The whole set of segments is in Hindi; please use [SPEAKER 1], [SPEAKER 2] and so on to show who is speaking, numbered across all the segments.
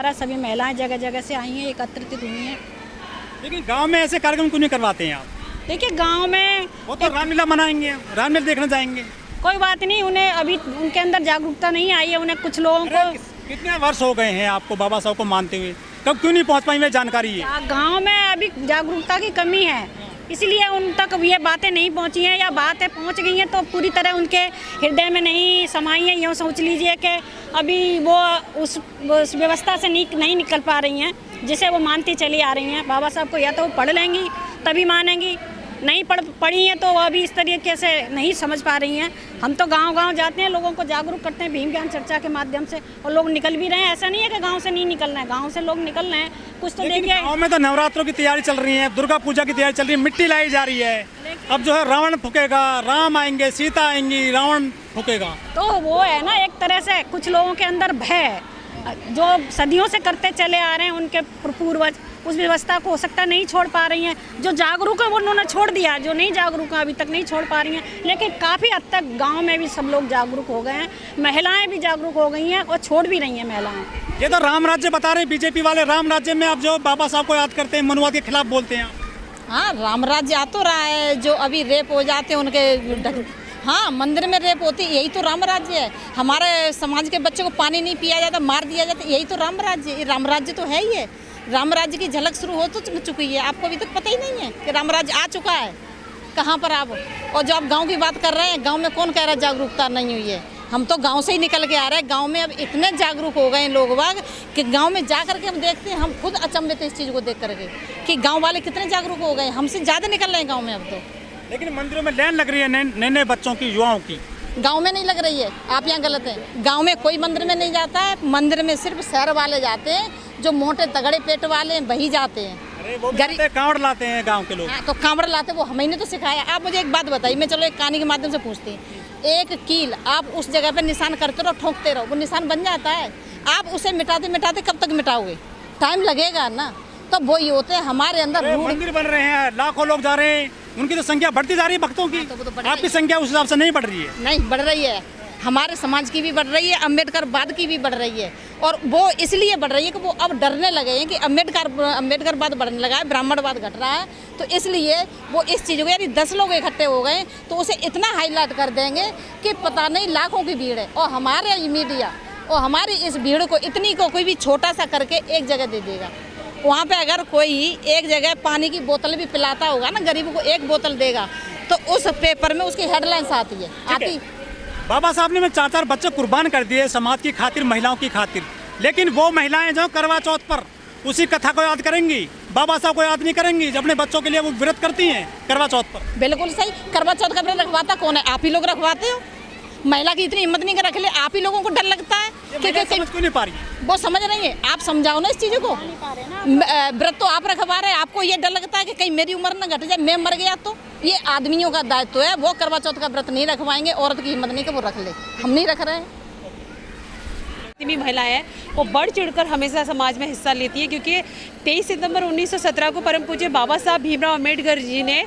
[SPEAKER 1] सारा सभी महिलाएं जगह जगह से आई हैं, एकत्रित हुई हैं।
[SPEAKER 2] लेकिन गांव में ऐसे कार्यक्रम क्यों नहीं करवाते हैं आप?
[SPEAKER 1] देखिए गांव में
[SPEAKER 2] वो तो रामलीला मनाएंगे, रामलीला देखने जाएंगे।
[SPEAKER 1] कोई बात नहीं, उन्हें अभी उनके अंदर जागरूकता नहीं आई है। उन्हें कुछ लोगों को
[SPEAKER 2] कितने वर्ष हो गए हैं आपको बाबा साहब को मानते हुए, कब क्यों नहीं पहुंच पाई में जानकारी है?
[SPEAKER 1] गांव में अभी जागरूकता की कमी है, इसलिए उन तक ये बातें नहीं पहुंची हैं, या बातें पहुंच गई हैं तो पूरी तरह उनके हृदय में नहीं समाई हैं। यूँ सोच लीजिए कि अभी वो उस व्यवस्था से नहीं निकल पा रही हैं जिसे वो मानती चली आ रही हैं। बाबा साहब को या तो वो पढ़ लेंगी तभी मानेंगी, नहीं पढ़ी हैं तो वो अभी इस तरीके से नहीं समझ पा रही हैं। हम तो गांव-गांव जाते हैं, लोगों को जागरूक करते हैं भीम ज्ञान चर्चा के माध्यम से, और लोग निकल भी रहे हैं। ऐसा नहीं है कि गांव से नहीं निकलना है, गांव से लोग निकल रहे हैं। कुछ तो देखिए
[SPEAKER 2] गांव में तो नवरात्रों की तैयारी चल रही है, दुर्गा पूजा की तैयारी चल रही है, मिट्टी लाई जा रही है। अब जो है रावण फूकेगा, राम आएंगे, सीता आएंगी, रावण फूकेगा।
[SPEAKER 1] तो वो है ना, एक तरह से कुछ लोगों के अंदर भय जो सदियों से करते चले आ रहे हैं, उनके पूर्वज उस व्यवस्था को हो सकता नहीं छोड़ पा रही हैं। जो जागरूक है वो उन्होंने छोड़ दिया, जो नहीं जागरूक है अभी तक नहीं छोड़ पा रही हैं। लेकिन काफ़ी हद तक गांव में भी सब लोग जागरूक हो गए हैं, महिलाएं भी जागरूक हो गई हैं और छोड़ भी रही हैं महिलाएं।
[SPEAKER 2] ये तो राम राज्य बता रहे हैं बीजेपी वाले, राम राज्य में अब जो बाबा साहब को याद करते हैं, मनुवाद के खिलाफ बोलते हैं।
[SPEAKER 3] हाँ, राम राज्य आ तो रहा है, जो अभी रेप हो जाते हैं उनके, हाँ मंदिर में रेप होती है, यही तो राम राज्य है। हमारे समाज के बच्चों को पानी नहीं पिया जाता, मार दिया जाता, यही तो राम राज्य। ये राम राज्य तो है ही है। राम राज्य की झलक शुरू हो तो चुकी है, आपको अभी तक पता ही नहीं है कि राम राज्य आ चुका है कहाँ पर आप। और जो आप गांव की बात कर रहे हैं, गांव में कौन कह रहा है जागरूकता नहीं हुई है? हम तो गांव से ही निकल के आ रहे हैं। गांव में अब इतने जागरूक हो गए हैं लोग बाग कि गांव में जा करके हम देखते हैं, हम खुद अचंभित इस चीज़ को देख करके कि गाँव वाले कितने जागरूक हो गए, हमसे ज़्यादा निकल रहे हैं गाँव में अब तो।
[SPEAKER 2] लेकिन मंदिरों में लाइन लग रही है नए नए बच्चों की, युवाओं की।
[SPEAKER 3] गांव में नहीं लग रही है, आप यहाँ गलत हैं। गांव में कोई मंदिर में नहीं जाता है, मंदिर में सिर्फ शहर वाले जाते हैं, जो मोटे तगड़े पेट वाले हैं वही जाते हैं।
[SPEAKER 2] अरे वो कांवड़ लाते हैं गांव के लोग।
[SPEAKER 3] हाँ, तो कांवड़ लाते, वो हमें ने तो सिखाया। आप मुझे एक बात बताइए, मैं चलो एक कहानी के माध्यम से पूछती हूँ। एक कील आप उस जगह पर निशान करते रहो, ठोकते रहो, वो निशान बन जाता है। आप उसे मिटाते मिटाते कब तक मिटाओगे? टाइम लगेगा ना। तो वही होते हैं हमारे अंदर।
[SPEAKER 2] मंदिर बन रहे हैं, लाखों लोग जा रहे हैं, उनकी तो संख्या बढ़ती जा रही है भक्तों की। तो आपकी संख्या उस हिसाब से नहीं बढ़ रही है?
[SPEAKER 3] नहीं बढ़ रही है, हमारे समाज की भी बढ़ रही है, अम्बेडकरवाद की भी बढ़ रही है। और वो इसलिए बढ़ रही है कि वो अब डरने लगे हैं कि अम्बेडकरवाद बढ़ने लगा है, ब्राह्मणवाद घट रहा है। तो इसलिए वो इस चीज़ को, यदि 10 लोग इकट्ठे हो गए तो उसे इतना हाईलाइट कर देंगे कि पता नहीं लाखों की भीड़ है। और हमारे मीडिया और हमारी इस भीड़ को इतनी को कोई भी छोटा सा करके एक जगह दे देगा। वहाँ पे अगर कोई एक जगह पानी की बोतल भी पिलाता होगा ना, गरीबों को एक बोतल देगा, तो उस पेपर में उसकी हेडलाइंस आती।
[SPEAKER 2] बाबा साहब ने 4 बच्चे कुर्बान कर दिए समाज की खातिर, महिलाओं की खातिर। लेकिन वो महिलाएं जो करवा चौथ पर उसी कथा को याद करेंगी, बाबा साहब को याद नहीं करेंगी। अपने बच्चों के लिए वो व्रत करती हैं करवा चौथ पर।
[SPEAKER 3] बिल्कुल सही। करवा चौथ का व्रत रखवाता कौन है? आप ही लोग रखवाते हो। महिला की इतनी हिम्मत नहीं कर रख ले, आप ही लोगों को डर लगता है
[SPEAKER 2] कि समझ क्यों नहीं पा रही?
[SPEAKER 3] वो समझ रही है, आप समझाओ ना इस चीज़ को। व्रत तो आप रखवा रहे हैं, आपको ये डर लगता है कि कहीं मेरी उम्र ना घट जाए, मैं मर गया तो। ये आदमियों का दायित्व है, वो करवा चौथ का व्रत नहीं रखवाएंगे। औरत की हिम्मत नहीं कि वो रख ले, हम नहीं रख रहे हैं।
[SPEAKER 4] भी महिला है वो बढ़ चढ़कर हमेशा समाज में हिस्सा लेती है, क्योंकि 23 सितंबर 1917 को परम पूज्य बाबा साहब भीमराव अम्बेडकर जी ने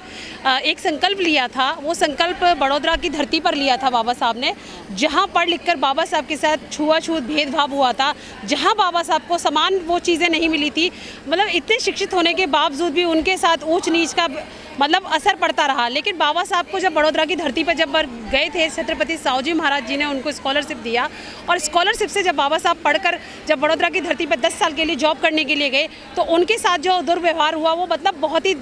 [SPEAKER 4] एक संकल्प लिया था। वो संकल्प बड़ौदा की धरती पर लिया था बाबा साहब ने, जहां पढ़ लिखकर बाबा साहब के साथ छुआछूत भेदभाव हुआ था, जहां बाबा साहब को समान वो चीज़ें नहीं मिली थी। मतलब इतने शिक्षित होने के बावजूद भी उनके साथ ऊंच नीच का मतलब असर पड़ता रहा। लेकिन बाबा साहब को जब बड़ौदा की धरती पर जब गए थे, छत्रपति साहूजी महाराज जी ने उनको स्कॉलरशिप दिया, और स्कॉलरशिप से जब बाबा साहब पढ़कर जब बड़ौदा की धरती पर 10 साल के लिए जॉब करने के लिए गए, तो उनके साथ जो दुर्व्यवहार हुआ वो मतलब बहुत ही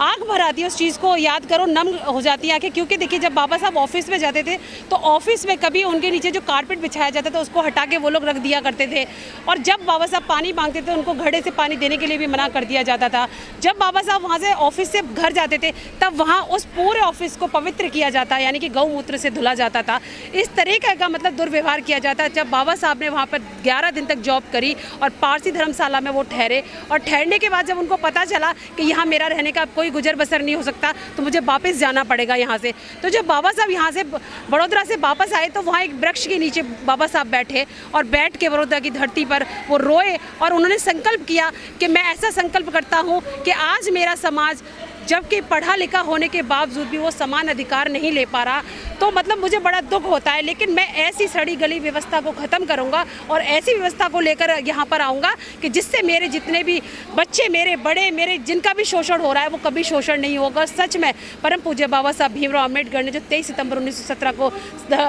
[SPEAKER 4] आँख भर आती है। उस चीज़ को याद करो नम हो जाती है आँखें। क्योंकि देखिए, जब बाबा साहब ऑफिस में जाते थे तो ऑफिस में कभी उनके नीचे जो कारपेट बिछाया जाता था उसको हटा के वो लोग रख दिया करते थे। और जब बाबा साहब पानी मांगते थे उनको घड़े से पानी देने के लिए भी मना कर दिया जाता था। जब बाबा साहब वहाँ से ऑफिस से घर जाते थे तब वहाँ उस पूरे ऑफिस को पवित्र किया जाता, यानी कि गौमूत्र से धुला जाता था। इस तरीके का मतलब दुर्व्यवहार किया जाता। जब बाबा साहब ने वहाँ पर 11 दिन तक जॉब करी और पारसी धर्मशाला में वो ठहरे, और ठहरने के बाद जब उनको पता चला कि यहाँ मेरा रहने का कोई गुजर बसर नहीं हो सकता, तो मुझे वापस जाना पड़ेगा यहाँ से। तो जब बाबा साहब यहाँ से बड़ौदा से वापस आए तो वहाँ एक वृक्ष के नीचे बाबा साहब बैठे, और बैठ के बड़ौदा की धरती पर वो रोए, और उन्होंने संकल्प किया कि मैं ऐसा संकल्प करता हूँ कि आज मेरा समाज जबकि पढ़ा लिखा होने के बावजूद भी वो समान अधिकार नहीं ले पा रहा। तो मतलब मुझे बड़ा दुख होता है, लेकिन मैं ऐसी सड़ी गली व्यवस्था को ख़त्म करूँगा और ऐसी व्यवस्था को लेकर यहाँ पर आऊँगा कि जिससे मेरे जितने भी बच्चे, मेरे बड़े, मेरे जिनका भी शोषण हो रहा है वो कभी शोषण नहीं होगा। सच में परम पूज्य बाबा साहब भीमराव अम्बेडकर ने जो 23 सितंबर 1917 को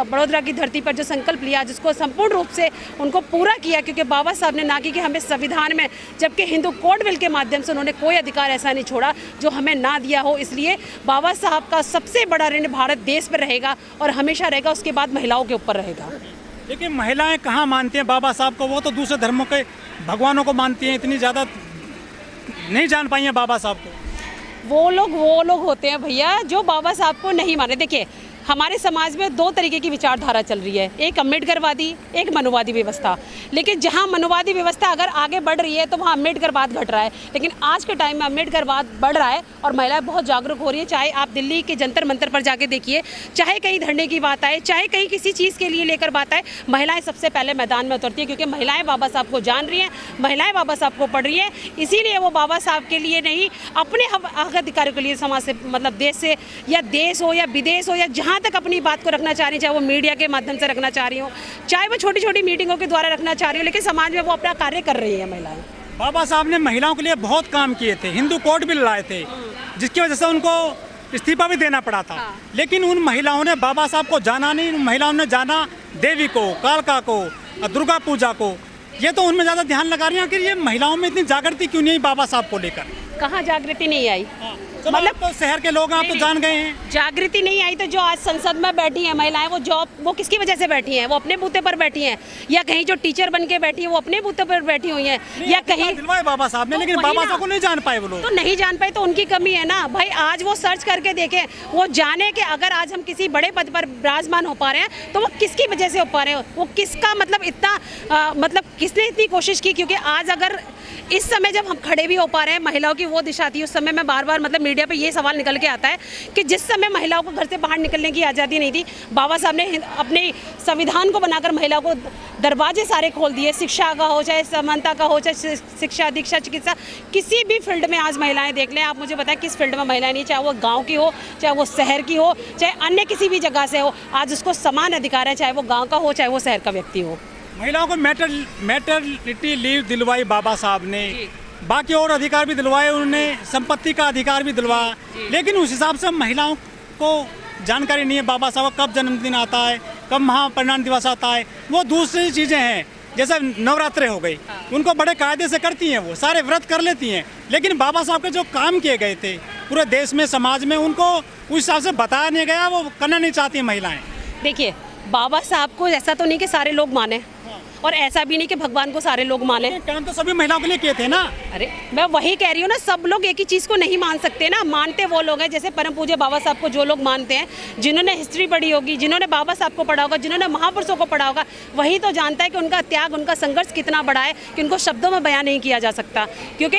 [SPEAKER 4] बड़ौदा की धरती पर जो संकल्प लिया, जिसको संपूर्ण रूप से उनको पूरा किया, क्योंकि बाबा साहब ने ना कि हमें संविधान में, जबकि हिंदू कोड बिल के माध्यम से उन्होंने कोई अधिकार ऐसा नहीं छोड़ा जो हमें ना दिया हो। इसलिए बाबा साहब का सबसे बड़ा ऋण भारत देश पर रहेगा और हमेशा रहेगा, उसके बाद महिलाओं के ऊपर रहेगा।
[SPEAKER 2] लेकिन महिलाएं कहाँ मानती हैं बाबा साहब को, वो तो दूसरे धर्मों के भगवानों को मानती हैं, इतनी ज़्यादा नहीं जान पाई हैं बाबा साहब को।
[SPEAKER 4] वो लोग होते हैं भैया जो बाबा साहब को नहीं माने। देखिए हमारे समाज में दो तरीके की विचारधारा चल रही है, एक अम्बेडकरवादी, एक मनुवादी व्यवस्था। लेकिन जहां मनुवादी व्यवस्था अगर आगे बढ़ रही है तो वहां अम्बेडकरवाद घट रहा है। लेकिन आज के टाइम में अम्बेडकरवाद बढ़ रहा है और महिलाएं बहुत जागरूक हो रही है। चाहे आप दिल्ली के जंतर मंतर पर जाके देखिए, चाहे कहीं धरने की बात आए, चाहे कहीं किसी चीज़ के लिए लेकर बात आए, महिलाएं सबसे पहले मैदान में उतरती है, क्योंकि महिलाएं बाबा साहब को जान रही हैं, महिलाएं बाबा साहब को पढ़ रही हैं। इसीलिए वो बाबा साहब के लिए नहीं, अपने हक अधिकारों के लिए समाज से, मतलब देश से, या देश हो या विदेश हो, या जहाँ तक अपनी बात को रखना चाह रही, चाहे वो मीडिया के माध्यम से रखना चाह रही हो, चाहे वो छोटी छोटी मीटिंगों के द्वारा रखना चाह रही हो, लेकिन समाज में वो अपना कार्य कर रही है महिलाएं।
[SPEAKER 2] बाबा साहब ने महिलाओं के लिए बहुत काम किए थे, हिंदू कोड बिल लाए थे, जिसकी वजह से उनको इस्तीफा भी देना पड़ा था। लेकिन उन महिलाओं ने बाबा साहब को जाना नहीं, उन महिलाओं ने जाना देवी को, कालका को, दुर्गा पूजा को। ये तो उनमें ज़्यादा ध्यान लगा रही हैं। आखिर ये महिलाओं में इतनी जागृति क्यों नहीं बाबा साहब को लेकर?
[SPEAKER 4] कहाँ जागृति नहीं आई?
[SPEAKER 2] मतलब तो शहर के लोग आप तो जान गए हैं।
[SPEAKER 4] जागृति नहीं आई तो जो आज संसद में बैठी हैं महिलाएं, वो किसकी वजह से बैठी हैं? वो अपने बूते पर बैठी हैं, या कहीं जो टीचर बन के बैठी है वो अपने बूते पर बैठी हुई हैं, या कहीं
[SPEAKER 2] दिलवाए बाबा साहब ने, लेकिन बाबा साहब को नहीं जान पाए वो लोग।
[SPEAKER 4] तो नहीं जान पाए तो उनकी कमी है ना भाई। आज वो सर्च करके देखें, वो जाने कि अगर आज हम किसी बड़े पद पर विराजमान हो पा रहे हैं तो वो किसकी वजह से हो पा रहे हैं, वो किसका मतलब इतना मतलब किसने इतनी कोशिश की। क्योंकि आज अगर इस समय जब हम खड़े भी हो पा रहे हैं, महिलाओं की वो दिशा थी, उस समय में बार बार मतलब मीडिया पे ये सवाल निकल के आता है कि जिस समय महिलाओं को घर से बाहर निकलने की आज़ादी नहीं थी, बाबा साहब ने अपने संविधान को बनाकर महिलाओं को दरवाजे सारे खोल दिए। शिक्षा का हो, चाहे समानता का हो, चाहे शिक्षा, दीक्षा, चिकित्सा, किसी भी फील्ड में आज महिलाएं देख लें। आप मुझे बताएं किस फील्ड में महिलाएं नहीं, चाहे वो गाँव की हो, चाहे वो शहर की हो, चाहे अन्य किसी भी जगह से हो, आज उसको समान अधिकार है, चाहे वो गाँव का हो, चाहे वो शहर का व्यक्ति हो।
[SPEAKER 2] महिलाओं को मैटरनिटी लीव दिलवाई बाबा साहब ने, बाकी और अधिकार भी दिलवाए उन्होंने, संपत्ति का अधिकार भी दिलवाया। लेकिन उस हिसाब से महिलाओं को जानकारी नहीं है बाबा साहब का कब जन्मदिन आता है, कब महापरिनिर्वाण दिवस आता है। वो दूसरी चीज़ें हैं, जैसे नवरात्रे हो गई, उनको बड़े कायदे से करती हैं, वो सारे व्रत कर लेती हैं। लेकिन बाबा साहब के जो काम किए गए थे पूरे देश में, समाज में, उनको उस हिसाब से बताया नहीं गया, वो करना नहीं चाहती महिलाएँ।
[SPEAKER 4] देखिए बाबा साहब को ऐसा तो नहीं कि सारे लोग माने, और ऐसा भी नहीं कि भगवान को सारे लोग माने।
[SPEAKER 2] काम तो सभी महिलाओं के लिए किए थे ना।
[SPEAKER 4] अरे मैं वही कह रही हूँ ना, सब लोग एक ही चीज़ को नहीं मान सकते ना। मानते वो लोग हैं, जैसे परम पूज्य बाबा साहब को जो लोग मानते हैं, जिन्होंने हिस्ट्री पढ़ी होगी, जिन्होंने बाबा साहब को पढ़ा होगा, जिन्होंने महापुरुषों को पढ़ा होगा, वही तो जानता है कि उनका त्याग, उनका संघर्ष कितना बड़ा है, कि उनको शब्दों में बयान नहीं किया जा सकता। क्योंकि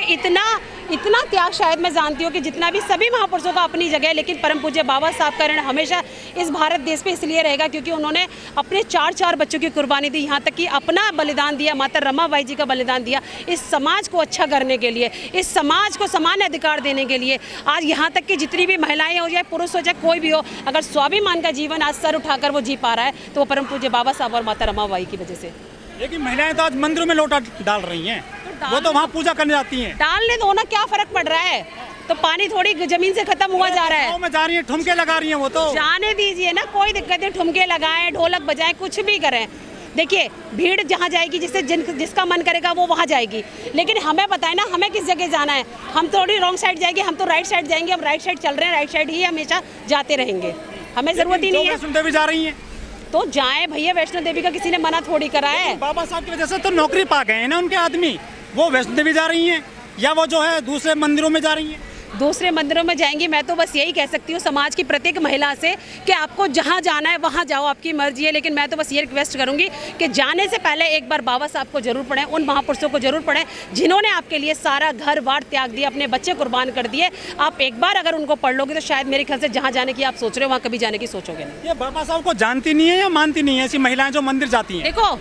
[SPEAKER 4] इतना त्याग शायद मैं जानती हूँ कि जितना भी सभी महापुरुषों का अपनी जगह है, लेकिन परम पूज्य बाबा साहब का ऋण हमेशा इस भारत देश पे इसलिए रहेगा क्योंकि उन्होंने अपने 4 बच्चों की कुर्बानी दी, यहाँ तक कि अपना बलिदान दिया, माता रमाबाई जी का बलिदान दिया, इस समाज को अच्छा करने के लिए, इस समाज को समान अधिकार देने के लिए। आज यहाँ तक कि जितनी भी महिलाएं हो, चाहे पुरुष हो, चाहे कोई भी हो, अगर स्वाभिमान का जीवन आज सर उठाकर वो जी पा रहा है तो वो परम पूज्य बाबा साहब और माता रमाबाई की वजह से।
[SPEAKER 2] लेकिन महिलाएं तो आज मंदिरों में लोटा डाल रही हैं, वो तो वहाँ पूजा करने जाती हैं।
[SPEAKER 4] डालने दो ना, क्या फर्क पड़ रहा है? तो पानी थोड़ी जमीन से खत्म हुआ जा रहा है।
[SPEAKER 2] गाँव में जा रही हैं, ठुमके लगा रही हैं, वो तो
[SPEAKER 4] जाने दीजिए ना, कोई दिक्कत नहीं, ठुमके लगाएं, ढोलक बजाएं, कुछ भी करें। देखिए भीड़ जहाँ जाएगी, जिसका मन करेगा वो वहाँ जाएगी, लेकिन हमें बताए ना हमें किस जगह जाना है। हम थोड़ी रॉन्ग साइड जाएंगे, हम तो राइट साइड जाएंगे। हम राइट साइड चल रहे हैं, राइट साइड ही हमेशा जाते रहेंगे, हमें जरूरत ही नहीं है।
[SPEAKER 2] वैष्णो देवी जा रही हैं
[SPEAKER 4] तो जाएं भैया, वैष्णो देवी का किसी ने मना थोड़ी करा है।
[SPEAKER 2] बाबा साहब की वजह से तो नौकरी पा गए हैं ना उनके आदमी। वो वैष्णो देवी जा रही हैं या वो जो है दूसरे मंदिरों में जा रही हैं?
[SPEAKER 4] दूसरे मंदिरों में जाएंगी। मैं तो बस यही कह सकती हूँ समाज की प्रत्येक महिला से कि आपको जहाँ जाना है वहाँ जाओ, आपकी मर्जी है। लेकिन मैं तो बस ये रिक्वेस्ट करूँगी कि जाने से पहले एक बार बाबा साहब को जरूर पढ़ें, उन महापुरुषों को जरूर पढ़ें जिन्होंने आपके लिए सारा घर बार त्याग दिया, अपने बच्चे कुर्बान कर दिए। आप एक बार अगर उनको पढ़ लोगे तो शायद मेरे ख्याल से जहाँ जाने की आप सोच रहे हो वहाँ कभी जाने की सोचोगे नहीं।
[SPEAKER 2] ये बाबा साहब को जानती नहीं है या मानती नहीं है ऐसी महिलाएं जो मंदिर जाती हैं?
[SPEAKER 4] देखो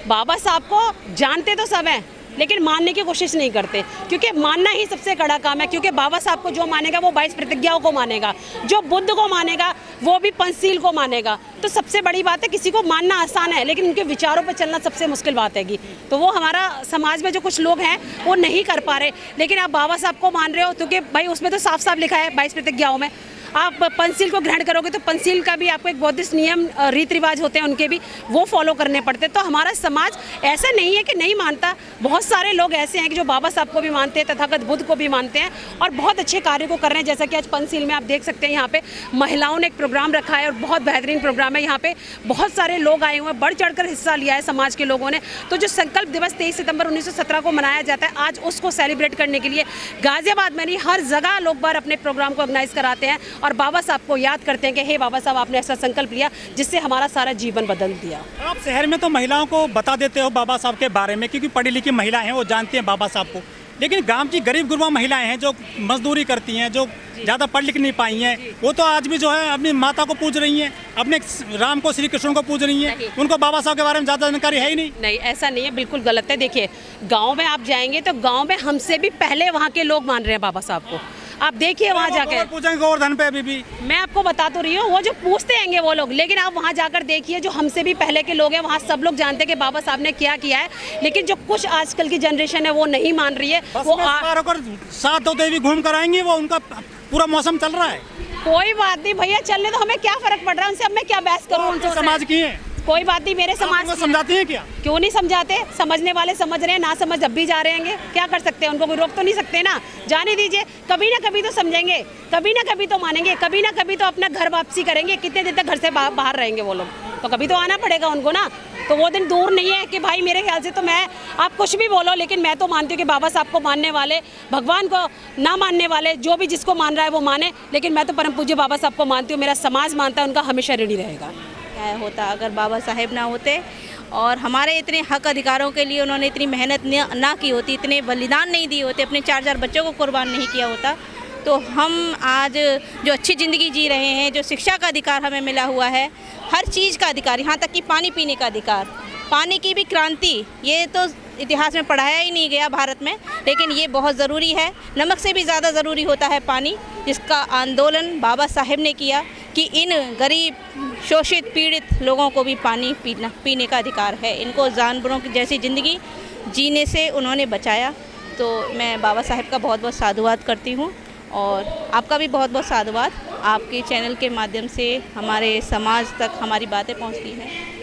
[SPEAKER 4] बाबा साहब को जानते तो सब हैं, लेकिन मानने की कोशिश नहीं करते, क्योंकि मानना ही सबसे कड़ा काम है। क्योंकि बाबा साहब को जो मानेगा वो 22 प्रतिज्ञाओं को मानेगा, जो बुद्ध को मानेगा वो भी पंचशील को मानेगा। तो सबसे बड़ी बात है, किसी को मानना आसान है लेकिन उनके विचारों पर चलना सबसे मुश्किल बात हैगी। तो वो हमारा समाज में जो कुछ लोग हैं वो नहीं कर पा रहे। लेकिन आप बाबा साहब को मान रहे हो, क्योंकि भाई उसमें तो साफ साफ लिखा है 22 प्रतिज्ञाओं में। आप पंचशील को ग्रहण करोगे तो पंचशील का भी आपको एक बौद्धिस्ट नियम रीति रिवाज होते हैं, उनके भी वो फॉलो करने पड़ते हैं। तो हमारा समाज ऐसा नहीं है कि नहीं मानता, बहुत सारे लोग ऐसे हैं कि जो बाबा साहब को भी मानते हैं, तथागत बुद्ध को भी मानते हैं और बहुत अच्छे कार्य को कर रहे हैं। जैसा कि आज पंचशील में आप देख सकते हैं, यहाँ पे महिलाओं ने एक प्रोग्राम रखा है और बहुत बेहतरीन प्रोग्राम है। यहाँ पे बहुत सारे लोग आए हुए हैं, बढ़ चढ़ कर हिस्सा लिया है समाज के लोगों ने। तो जो संकल्प दिवस 23 सितंबर 1917 को मनाया जाता है, आज उसको सेलिब्रेट करने के लिए गाजियाबाद में नहीं, हर जगह लोग बार अपने प्रोग्राम को ऑर्गेनाइज कराते हैं और बाबा साहब को याद करते हैं कि हे बाबा साहब, आपने ऐसा संकल्प लिया जिससे हमारा सारा जीवन बदल दिया।
[SPEAKER 2] आप शहर में तो महिलाओं को बता देते हो बाबा साहब के बारे में, क्योंकि पढ़ी लिखी महिलाएं हैं, वो जानती हैं बाबा साहब को। लेकिन गांव की गरीब गुरबा महिलाएं हैं जो मजदूरी करती हैं, जो ज़्यादा पढ़ लिख नहीं पाई हैं, वो तो आज भी जो है अपनी माता को पूज रही हैं, अपने राम को, श्री कृष्ण को पूज रही हैं। उनको बाबा साहब के बारे में ज़्यादा जानकारी है ही नहीं।
[SPEAKER 4] नहीं, ऐसा नहीं है, बिल्कुल गलत है। देखिए, गांव में आप जाएंगे तो गांव में हमसे भी पहले वहाँ के लोग मान रहे हैं बाबा साहब को। आप देखिए वहाँ जाकर
[SPEAKER 2] पूछेंगे गोवर्धन पे अभी भी।
[SPEAKER 4] मैं आपको बता तो रही हूँ, वो जो पूछते हैंगे वो लोग, लेकिन आप वहाँ जाकर देखिए जो हमसे भी पहले के लोग हैं, वहाँ सब लोग जानते हैं कि बाबा साहब ने क्या किया है। लेकिन जो कुछ आजकल की जनरेशन है वो नहीं मान रही है। वो
[SPEAKER 2] सात दो देवी घूम कर आएंगी, वो उनका पूरा मौसम चल रहा है।
[SPEAKER 4] कोई बात नहीं भैया, चलने तो हमें क्या फर्क पड़ रहा है उनसे, अब मैं क्या बहस करूँ उनसे।
[SPEAKER 2] समाज की है,
[SPEAKER 4] कोई बात नहीं, मेरे समाज
[SPEAKER 2] को समझाती हैं क्या?
[SPEAKER 4] क्यों नहीं समझाते? समझने वाले समझ रहे हैं, ना समझ अब भी जा रहे हैं। क्या कर सकते हैं, उनको कोई रोक तो नहीं सकते ना। जाने दीजिए, कभी ना कभी तो समझेंगे, कभी ना कभी तो मानेंगे, कभी ना कभी तो अपना घर वापसी करेंगे। कितने दिन तक घर से बाहर रहेंगे वो लोग, तो कभी तो आना पड़ेगा उनको ना। तो वो दिन दूर नहीं है कि भाई मेरे ख्याल से तो मैं, आप कुछ भी बोलो, लेकिन मैं तो मानती हूँ कि बाबा साहब को मानने वाले, भगवान को ना मानने वाले, जो भी जिसको मान रहा है वो माने, लेकिन मैं तो परम पूज्य बाबा साहब को मानती हूँ। मेरा समाज मानता है, उनका हमेशा ऋणी रहेगा।
[SPEAKER 5] क्या होता अगर बाबा साहेब ना होते और हमारे इतने हक अधिकारों के लिए उन्होंने इतनी मेहनत ना की होती, इतने बलिदान नहीं दिए होते, अपने 4 बच्चों को कुर्बान नहीं किया होता, तो हम आज जो अच्छी ज़िंदगी जी रहे हैं, जो शिक्षा का अधिकार हमें मिला हुआ है, हर चीज़ का अधिकार, यहाँ तक कि पानी पीने का अधिकार, पानी की भी क्रांति, ये तो इतिहास में पढ़ाया ही नहीं गया भारत में, लेकिन ये बहुत ज़रूरी है। नमक से भी ज़्यादा ज़रूरी होता है पानी, जिसका आंदोलन बाबा साहेब ने किया कि इन गरीब, शोषित, पीड़ित लोगों को भी पानी पीने का अधिकार है। इनको जानवरों की जैसी ज़िंदगी जीने से उन्होंने बचाया। तो मैं बाबा साहेब का बहुत बहुत साधुवाद करती हूँ और आपका भी बहुत बहुत साधुवाद। आपके चैनल के माध्यम से हमारे समाज तक हमारी बातें पहुँचती हैं।